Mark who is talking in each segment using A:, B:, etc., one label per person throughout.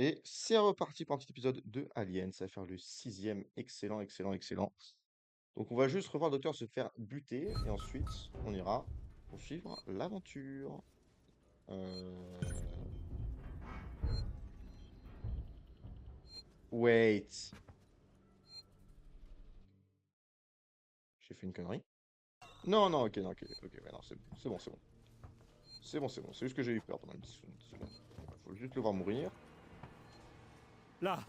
A: Et c'est reparti pour un petit épisode de Alien. Ça va faire le sixième. Excellent, excellent, excellent. Donc on va juste revoir le docteur se faire buter. Et ensuite, on ira poursuivre l'aventure. Euh... Wait. J'ai fait une connerie. Non, non, ok, non, ok, ok, ouais, non, c'est bon, c'est bon, c'est bon. C'est bon, c'est bon. C'est juste que j'ai eu peur pendant une seconde. Faut juste le voir mourir.
B: Là,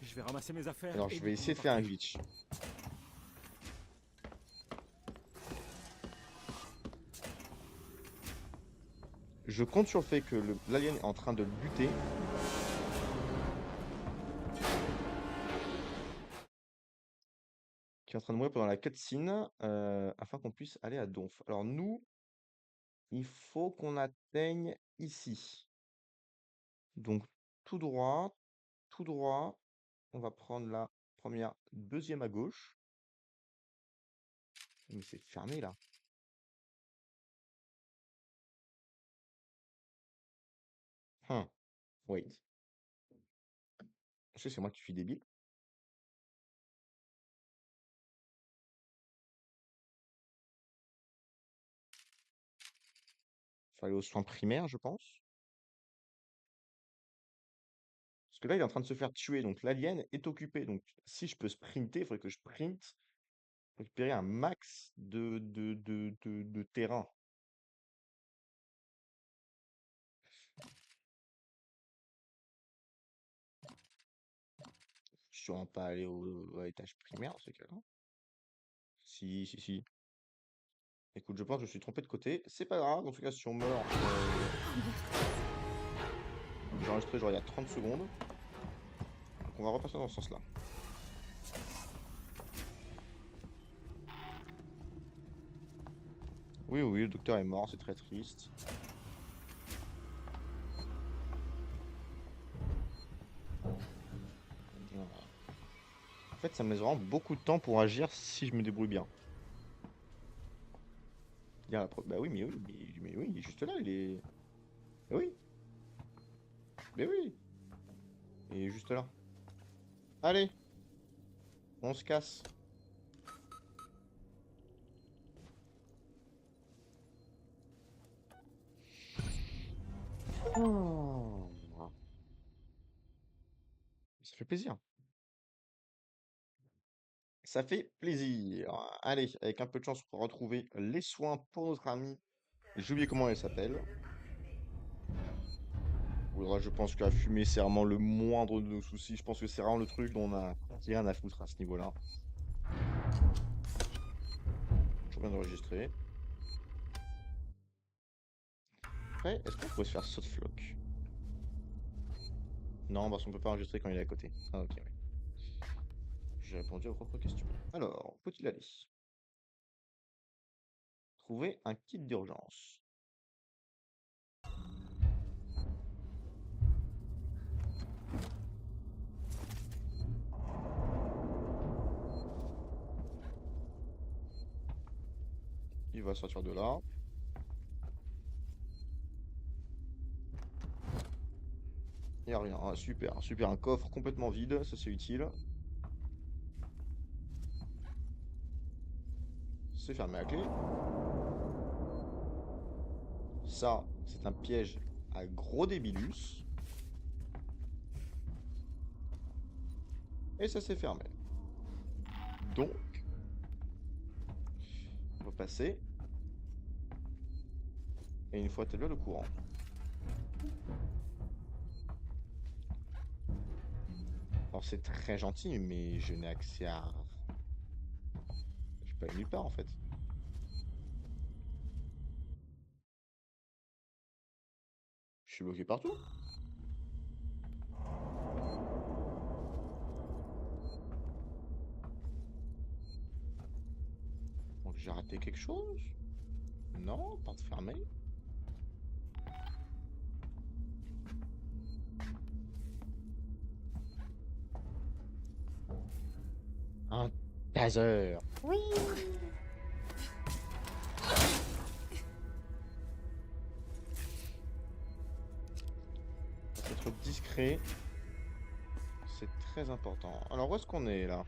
B: je vais ramasser mes affaires
A: Alors
B: et
A: je
B: nous
A: vais
B: pourrons
A: essayer de faire un
B: partir.
A: glitch. Je compte sur le fait que l'alien est en train de le buter. Qui est en train de mourir pendant la cutscene, afin qu'on puisse aller à Donf. Alors nous, il faut qu'on atteigne ici. Donc tout droit, tout droit. On va prendre la première, deuxième à gauche. Mais c'est fermé là. Wait. Est-ce que c'est moi qui suis débile? Faut aller aux soins primaires, je pense. Parce que là, il est en train de se faire tuer. Donc l'alien est occupé. Donc si je peux sprinter, il faudrait que je sprinte. Récupérer un max de terrain. Je suis sûrement pas aller à l'étage primaire dans ce cas-là. Si, si, si. Écoute, je pense que je me suis trompé de côté. C'est pas grave, en tout cas, si on meurt, j'ai enregistré genre il y a 30 secondes. Donc on va repasser dans ce sens-là. Oui, oui, le docteur est mort, c'est très triste. Voilà. En fait, ça me laisse vraiment beaucoup de temps pour agir si je me débrouille bien. Bah oui, mais oui, mais oui, il est juste là, il est. Mais oui, mais oui, il est juste là. Allez, on se casse. Oh. Ça fait plaisir. Ça fait plaisir. Allez, avec un peu de chance, on va retrouver les soins pour notre amie. J'ai oublié comment elle s'appelle. Faudra, je pense que la fumée, c'est vraiment le moindre de nos soucis. Je pense que c'est vraiment le truc dont on a rien à foutre à ce niveau-là. Je viens d'enregistrer. Après, est-ce qu'on pourrait se faire saut de floc? Non, parce qu'on peut pas enregistrer quand il est à côté. Ah, ok, ouais. J'ai répondu à vos propres questions. Alors, faut-il aller? Trouver un kit d'urgence. Il va sortir de là. Il n'y a rien. Ah, super, super. Un coffre complètement vide, ça c'est utile. C'est fermé à clé. Ça, c'est un piège à gros débilus. Et ça s'est fermé. Donc, on va passer. Et une fois établi le courant. Alors c'est très gentil, mais je n'ai accès à... Je peux aller nulle part en fait. Je suis bloqué partout. Donc j'ai raté quelque chose? Non, porte fermée. Un taser. Oui. Faut être discret. concentrer. C'est très important. Alors, où est-ce qu'on est là?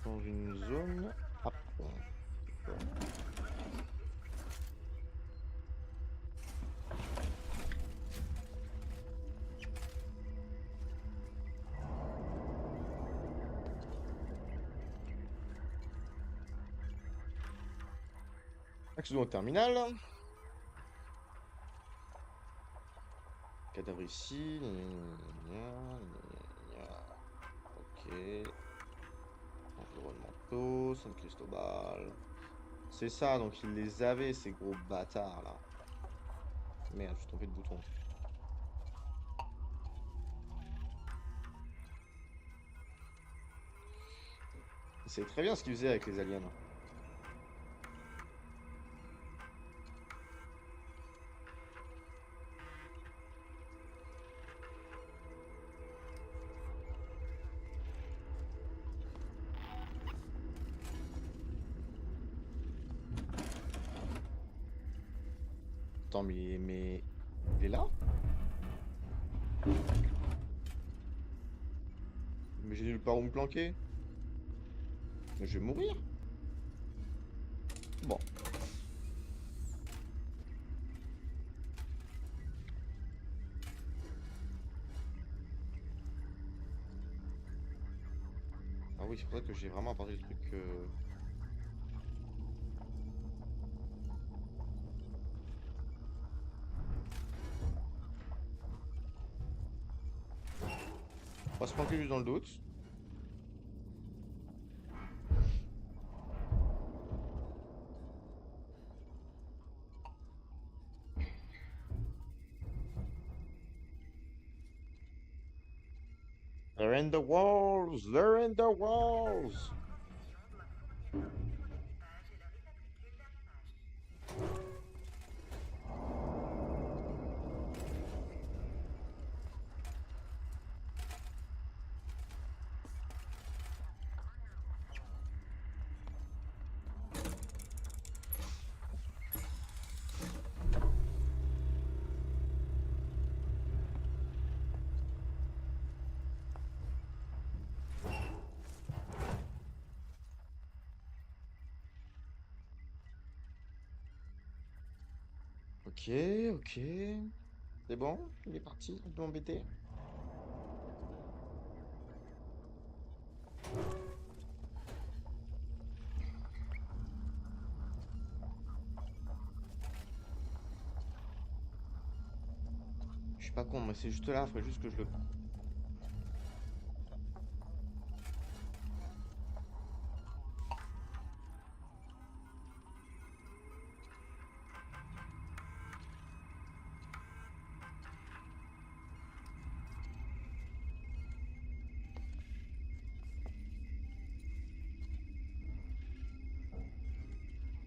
A: Dans une zone à pont. D'accord. Accédons au terminal. Cadavre ici. Gna, gna, gna. Ok. Environnementaux. San Cristobal. C'est ça, donc ils les avaient, ces gros bâtards là. Merde, je suis tombé de bouton. Ils savaient très bien ce qu'ils faisaient avec les aliens. Attends, mais... Il est là? Mais j'ai nulle part où me planquer. Mais je vais mourir. Bon. Ah oui, c'est pour ça que j'ai vraiment apporté le truc... On va se planquer juste dans le doute. They're in the walls! They're in the walls! Ok, ok. C'est bon? Il est parti de m'embêter? Je suis pas con, mais c'est juste là, il faudrait juste que je le...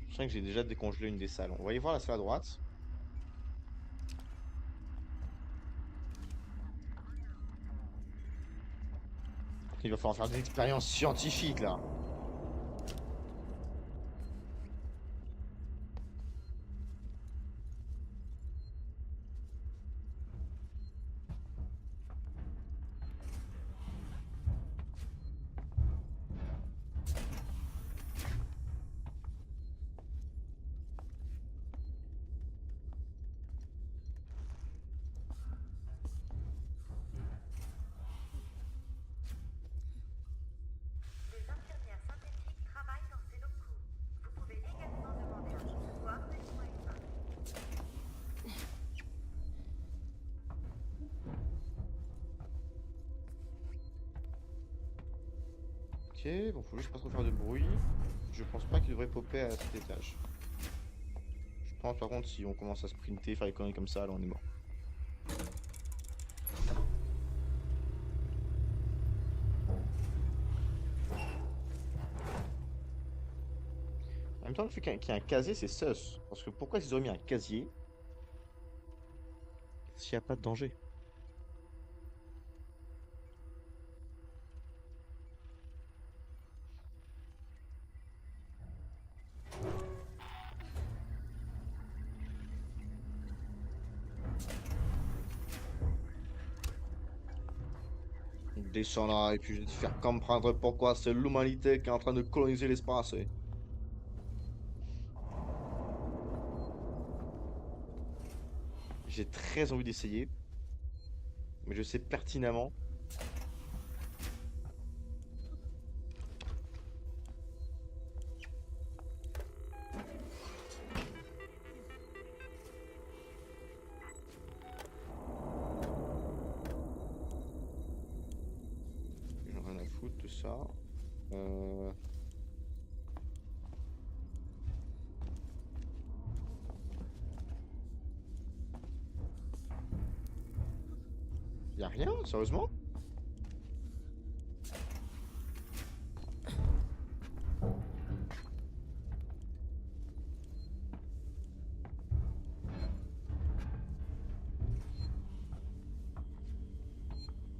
A: Je sens que j'ai déjà décongelé une des salles. On va y voir la salle à droite. Il va falloir faire des expériences scientifiques, là.
C: Des infirmières synthétiques travaillent dans ces locaux. Vous pouvez également demander un contrôle des soins humains.
A: Ok, bon, faut juste pas trop faire de bruit. Je pense pas qu'il devrait popper à cet étage. Je pense par contre, si on commence à sprinter, faire des conneries comme ça, là on est mort. En même temps, le fait qu'il y ait un casier, c'est sus. Parce que pourquoi ils auraient mis un casier s'il n'y a pas de danger? Descends là et puis je vais te faire comprendre pourquoi c'est l'humanité qui est en train de coloniser l'espace. J'ai très envie d'essayer, mais je sais pertinemment. J'en ai rien à foutre de ça. Euh... Y a rien, sérieusement?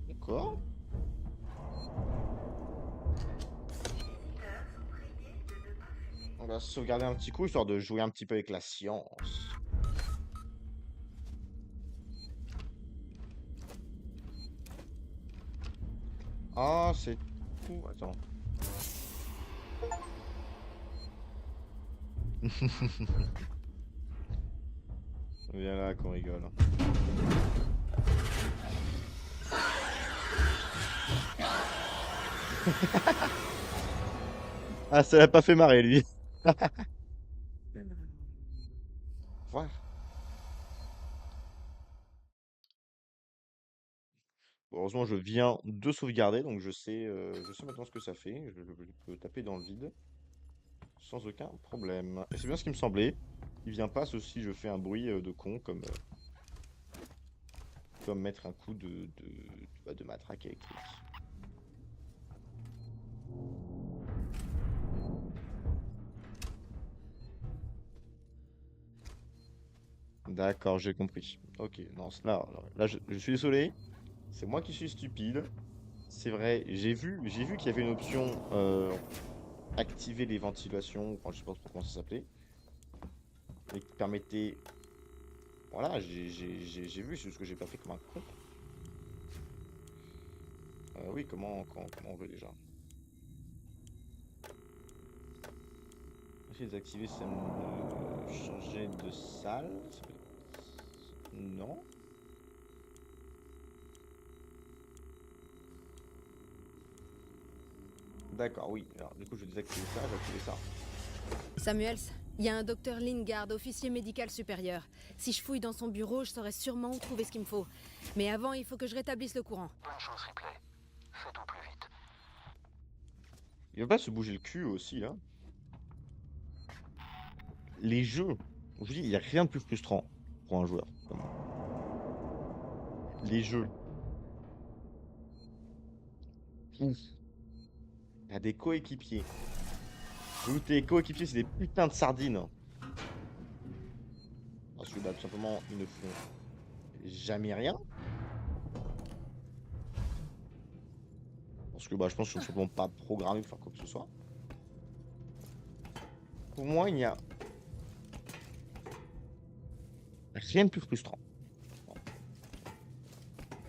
A: D'accord.
C: Les visiteurs sont priés de ne pas fumer.
A: On va sauvegarder un petit coup, histoire de jouer un petit peu avec la science. Ah, c'est tout. Attends. Viens là qu'on rigole. Ah, ça l'a pas fait marrer, lui. Voilà. Bon, heureusement, je viens de sauvegarder, donc je sais maintenant ce que ça fait. Je peux taper dans le vide sans aucun problème. Et c'est bien ce qui me semblait. Il vient pas, sauf si je fais un bruit de con, comme mettre un coup de matraque électrique. D'accord, j'ai compris. Ok, non, là, je suis désolé. C'est moi qui suis stupide. C'est vrai, j'ai vu qu'il y avait une option activer les ventilations, enfin, je sais pas trop comment ça s'appelait, et qui permettait. Voilà, j'ai vu, c'est juste que j'ai pas fait comme un con. Oui, comment on veut déjà? Essayer de désactiver, ça me changer de salle. Non. D'accord, oui. Alors, du coup, je vais désactiver ça, je vais activer ça.
D: Samuels, il y a un docteur Lingard, officier médical supérieur. Si je fouille dans son bureau, je saurai sûrement où trouver ce qu'il me faut. Mais avant, il faut que je rétablisse le courant.
E: Bonne chose, Ripley. Faites au plus vite.
A: Il va pas se bouger le cul aussi, là. Les jeux, je vous dis, il n'y a rien de plus frustrant pour un joueur comme moi. Les jeux. Ouf. T'as des coéquipiers. Où tes coéquipiers, c'est des putains de sardines. Parce que, bah, tout simplement, ils ne font jamais rien. Parce que, bah, je pense qu'ils sont simplement pas programmés pour faire quoi que ce soit. Pour moi, il n'y a rien de plus frustrant.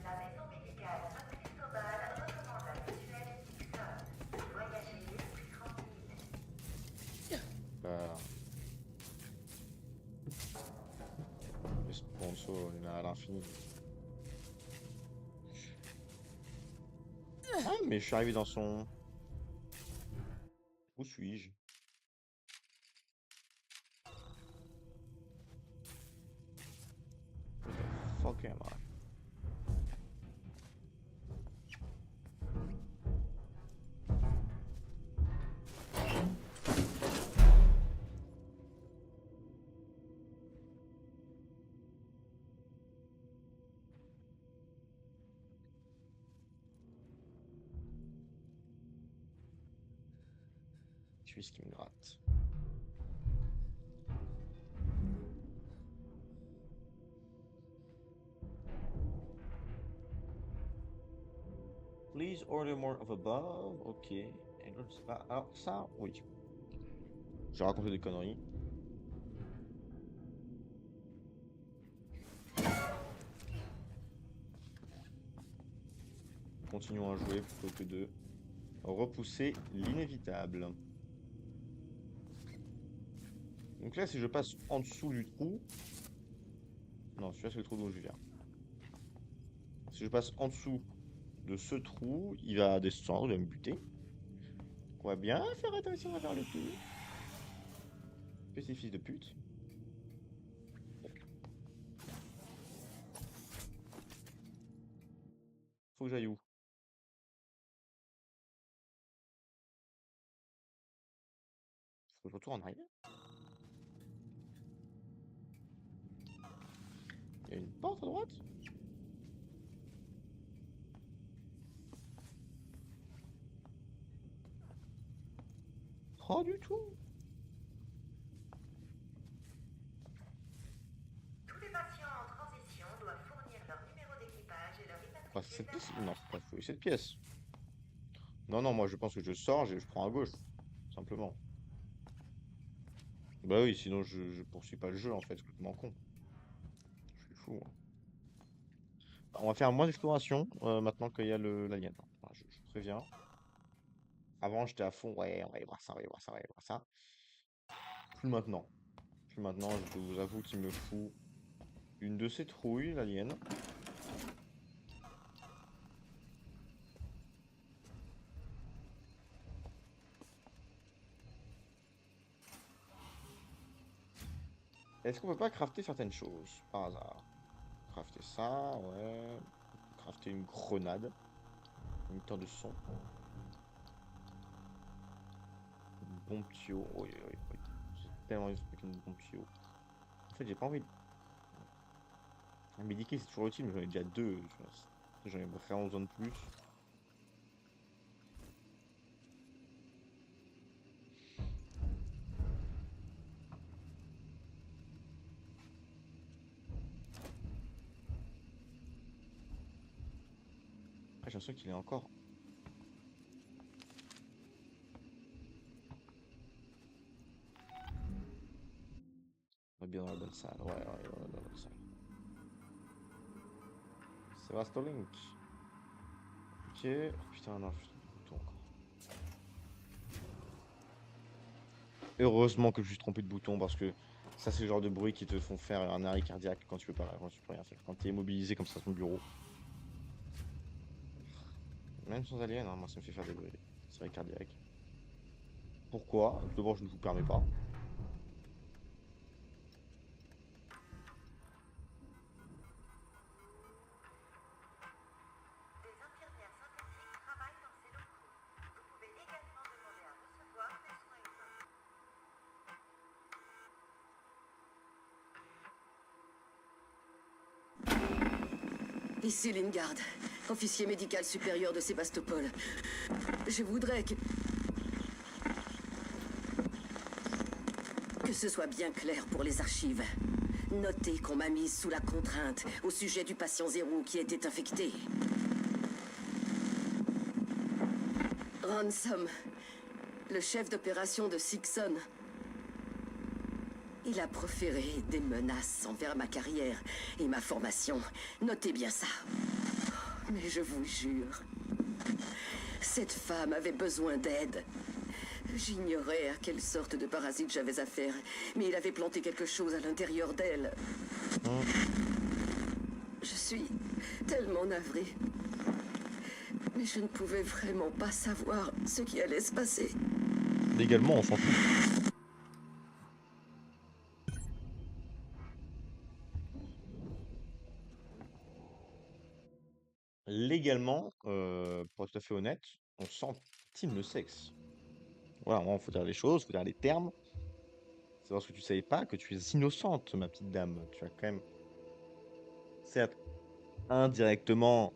C: La maison médicale Saint-Cristobal recommande à Mutuelle Dixon. Voyager plus tranquille.
A: Euh, les sponsors, il y en a à l'infini. Ah, mais je suis arrivé dans son... Où suis-je? Where the fuck am I? Tu es ce qui me gratte. Please order more of above. Ok. Et l'autre, c'est pas... Alors, ça, oui. J'ai raconté des conneries. continuons à jouer plutôt que de repousser l'inévitable. Donc là, si je passe en dessous du trou... Non, celui-là, c'est le trou d'où je viens. Si je passe en dessous de ce trou, il va descendre, il va me buter. On va bien faire attention à faire le tour. Petit fils de pute. Faut que j'aille où? Faut que je retourne en arrière. Il y a une porte à droite? Pas du tout.
C: Tous les patients en transition doivent fournir leur numéro d'équipage et leur
A: Bah, c'est cette pièce?
C: immatriculation.
A: Non, c'est pas fouiller cette pièce. Non, non, moi je pense que je sors, je prends à gauche. Simplement. Bah oui, sinon je poursuis pas le jeu en fait, c'est complètement con. Je suis fou, moi. Bah, on va faire moins d'exploration maintenant qu'il y a l'alien. Voilà, je préviens. Avant j'étais à fond, ouais, on va aller voir ça, on va aller voir ça, on va aller voir ça. Plus maintenant. Plus maintenant, je vous avoue qu'il me fout une de ces trouilles, l'alien. Est-ce qu'on peut pas crafter certaines choses par hasard? Crafter ça, ouais. Crafter une grenade. Émetteur de son. Une bombe tuyau. Oui, oui, oui. J'ai tellement envie de faire une bombe tuyau. En fait, j'ai pas envie de... Un medikit, c'est toujours utile, mais j'en ai déjà deux. J'en ai vraiment besoin de plus. Après, j'ai l'impression qu'il est encore... On est bien dans la bonne salle. Ouais, ouais, ouais, dans la bonne salle. Sébastolink. Ok. Oh, putain, non, je suis trompé de bouton encore. Heureusement que je suis trompé de bouton parce que ça, c'est le genre de bruit qui te font faire un arrêt cardiaque quand tu peux pas, quand tu peux rien faire. Quand tu es immobilisé comme ça sur ton bureau. Même sans alien, hein, moi, ça me fait faire des bruits. C'est vrai, cardiaque. Pourquoi? D'abord, je ne vous permets pas.
C: Des infirmières synthétiques travaillent dans ces locaux. Vous pouvez également demander à recevoir des soins humains.
F: Ici Lingard, officier médical supérieur de Sébastopol. Je voudrais que ce soit bien clair pour les archives. Notez qu'on m'a mise sous la contrainte au sujet du patient zéro qui était infecté. Ransom, le chef d'opération de Sixon. Il a proféré des menaces envers ma carrière et ma formation. Notez bien ça. Mais je vous jure, cette femme avait besoin d'aide. J'ignorais à quelle sorte de parasite j'avais affaire, mais il avait planté quelque chose à l'intérieur d'elle. Je suis tellement navrée. Mais je ne pouvais vraiment pas savoir ce qui allait se passer.
A: Légalement, on s'en fout. Légalement, pour être tout à fait honnête, on s'intime le sexe. Voilà, il faut dire les choses, il faut dire les termes. C'est parce que tu savais pas que tu es innocente, ma petite dame. Tu as quand même, certes, indirectement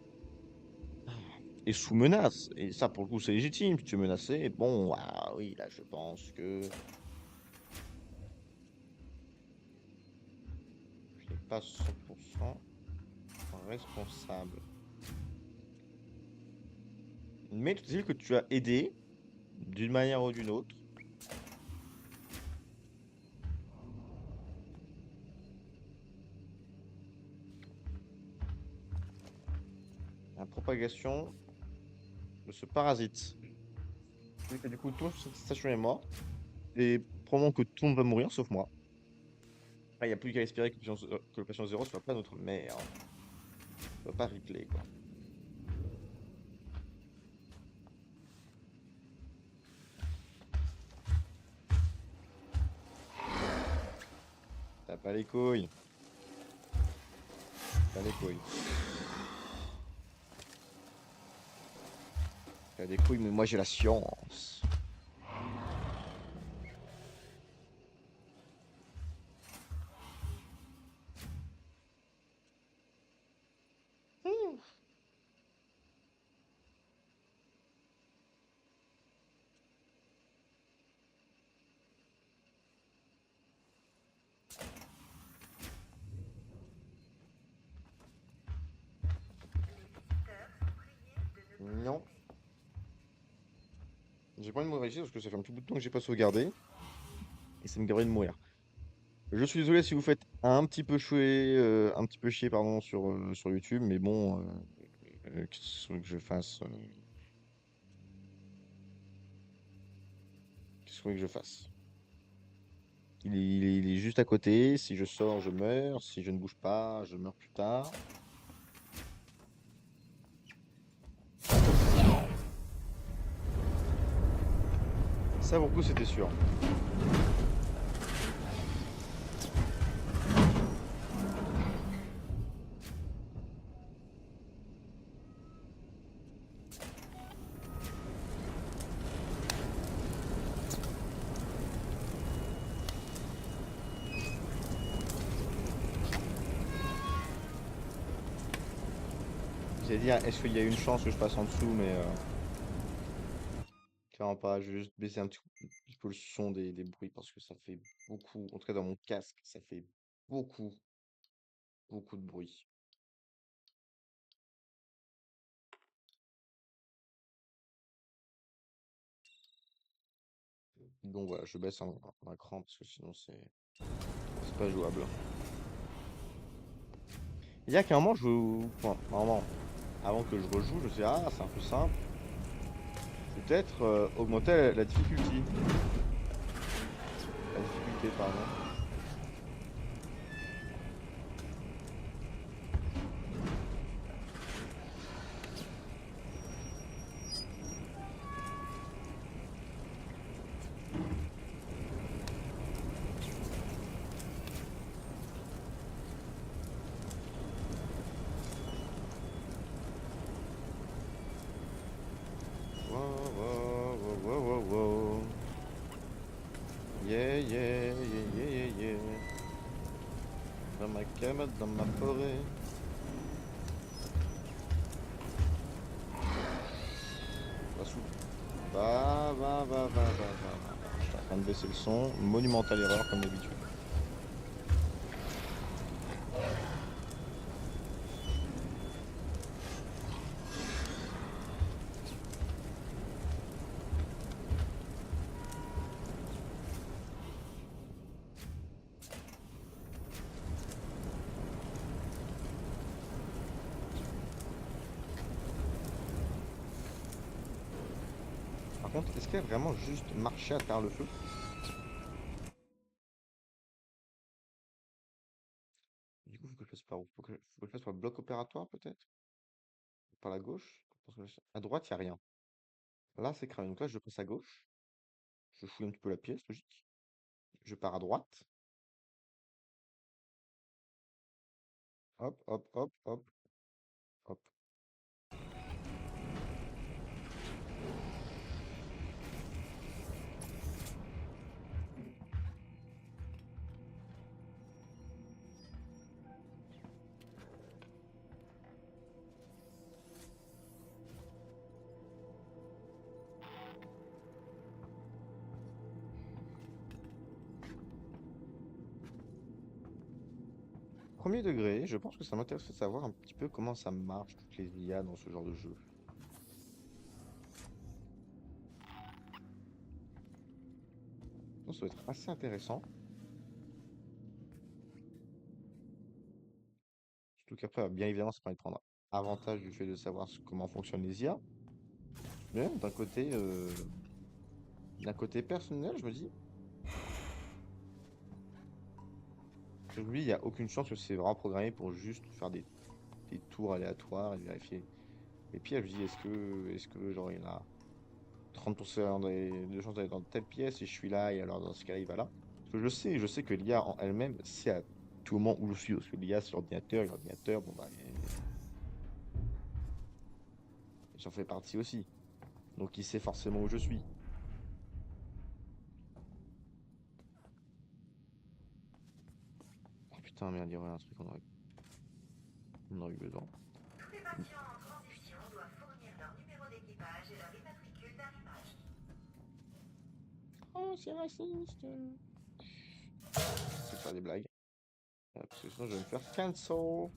A: et sous menace. Et ça, pour le coup, c'est légitime. Tu es menacé. Bon, ah, oui, là, je pense que je n'ai pas 100% responsable. Mais tu sais que tu as aidé d'une manière ou d'une autre. La propagation de ce parasite. Et que du coup, tout le monde sur cette station est mort. Et probablement que tout le monde va mourir, sauf moi. Il n'y a plus qu'à espérer que le patient zéro soit pas notre mère. Soit pas Ripley, quoi. T'as pas les couilles. T'as les couilles. T'as des couilles, mais moi j'ai la science. Non. J'ai pas envie de mourir ici parce que ça fait un petit bout de temps que j'ai pas sauvegardé. Et ça me gâterait de mourir. Je suis désolé si vous faites un petit peu chier, pardon, sur YouTube, mais bon, qu'est-ce que je fasse? Qu'est-ce que vous voulez que je fasse? Il est juste à côté. Si je sors, je meurs. Si je ne bouge pas, je meurs plus tard. Ça, pour le coup, c'était sûr. J'allais dire, est-ce qu'il y a une chance que je passe en dessous, mais clairement pas. Je vais juste baisser un petit peu le son des bruits parce que ça fait beaucoup, en tout cas dans mon casque, ça fait beaucoup, beaucoup de bruit. Donc voilà, je baisse un cran parce que sinon c'est pas jouable. Il y a qu'un moment, enfin, normalement, avant que je rejoue, je me suis dit, ah, c'est un peu simple. Peut-être augmenter la difficulté. La difficulté, pardon. Wow, wow, wow, wow, wow, wow. Yeah, yeah, yeah, yeah, yeah, yeah. Dans ma cabane, dans ma forêt. Va sous. Va. Je suis en train de baisser le son. Monumentale erreur, comme d'habitude. Par contre, est-ce qu'elle a vraiment juste marché à travers le feu? Du coup, faut que je fasse faut que je fasse par le bloc opératoire, peut-être? Par la gauche? Parce que à droite, il n'y a rien. Là, c'est cramé. Donc là, je passe à gauche. Je fouille un petit peu la pièce, logique. Je pars à droite. Hop, hop, hop, hop, hop. Premier degré, je pense que ça m'intéresse de savoir un petit peu comment ça marche, toutes les IA dans ce genre de jeu. Donc, ça va être assez intéressant. Surtout qu'après, bien évidemment, ça permet de prendre avantage du fait de savoir comment fonctionnent les IA. Mais même d'un côté personnel, je me dis, il n'y a aucune chance que c'est vraiment programmé pour juste faire des tours aléatoires et vérifier. Et puis, je me dis, est-ce que, genre, il y en a 30% de chances d'aller dans telle pièce et je suis là, et alors dans ce cas-là, il va là. Parce que je sais que l'IA en elle-même, c'est à tout moment où je suis. Parce que l'IA, c'est l'ordinateur, et l'ordinateur, bon, bah, j'en fais partie aussi. Donc, il sait forcément où je suis. Oh putain, merde, il y aurait un truc on aurait eu besoin.
C: Tous les patients en transition doivent fournir leur numéro d'équipage et leur immatricule d'arrivage.
A: Oh, c'est raciste. Je vais faire des blagues. Parce que sinon, je vais me faire cancel.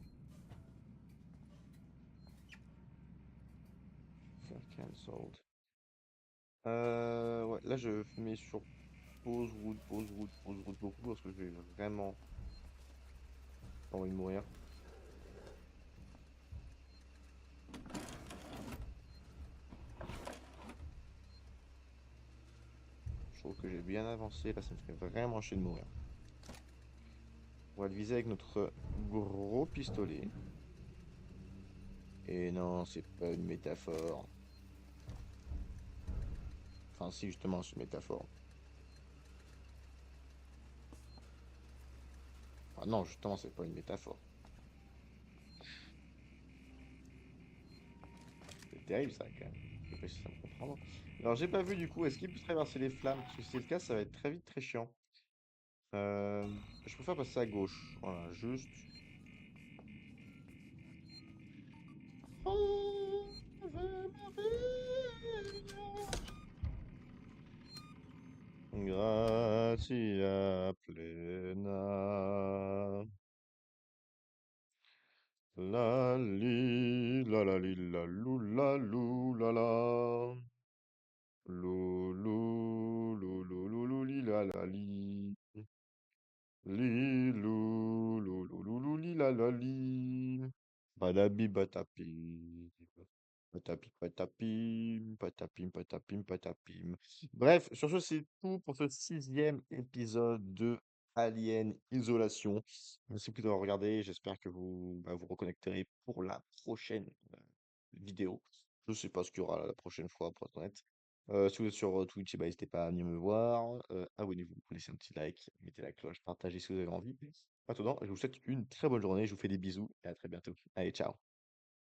A: Faire cancelled. Ouais, là, je mets sur pause route beaucoup parce que j'ai vraiment pas envie de mourir. Je trouve que j'ai bien avancé. Là, ça me fait vraiment chier de mourir. On va le viser avec notre gros pistolet. Et non, c'est pas une métaphore. Enfin, si, justement, c'est une métaphore. Ah non, justement, c'est pas une métaphore. C'est terrible, ça, quand même. Je sais pas si ça me comprendre. Alors, j'ai pas vu, du coup, est-ce qu'il peut traverser les flammes? Parce que si c'est le cas, ça va être très vite très chiant. Euh, je préfère passer à gauche. Voilà, juste. Ave Maria, gratia plena. La li, la li, la la. Lu, lu, li, la li. Li, li, la li. Badabi, batapi. Patapim, patapim, patapim, patapim, patapim. Bref, sur ce, c'est tout pour ce 6e épisode de Alien Isolation. Merci beaucoup d'avoir regardé. J'espère que vous vous reconnecterez pour la prochaine vidéo. Je sais pas ce qu'il y aura la prochaine fois, pour être honnête. Si vous êtes sur Twitch, eh ben, n'hésitez pas à venir me voir. Abonnez-vous, laissez un petit like, mettez la cloche, partagez si vous avez envie. Maintenant, je vous souhaite une très bonne journée. Je vous fais des bisous et à très bientôt. Allez, ciao!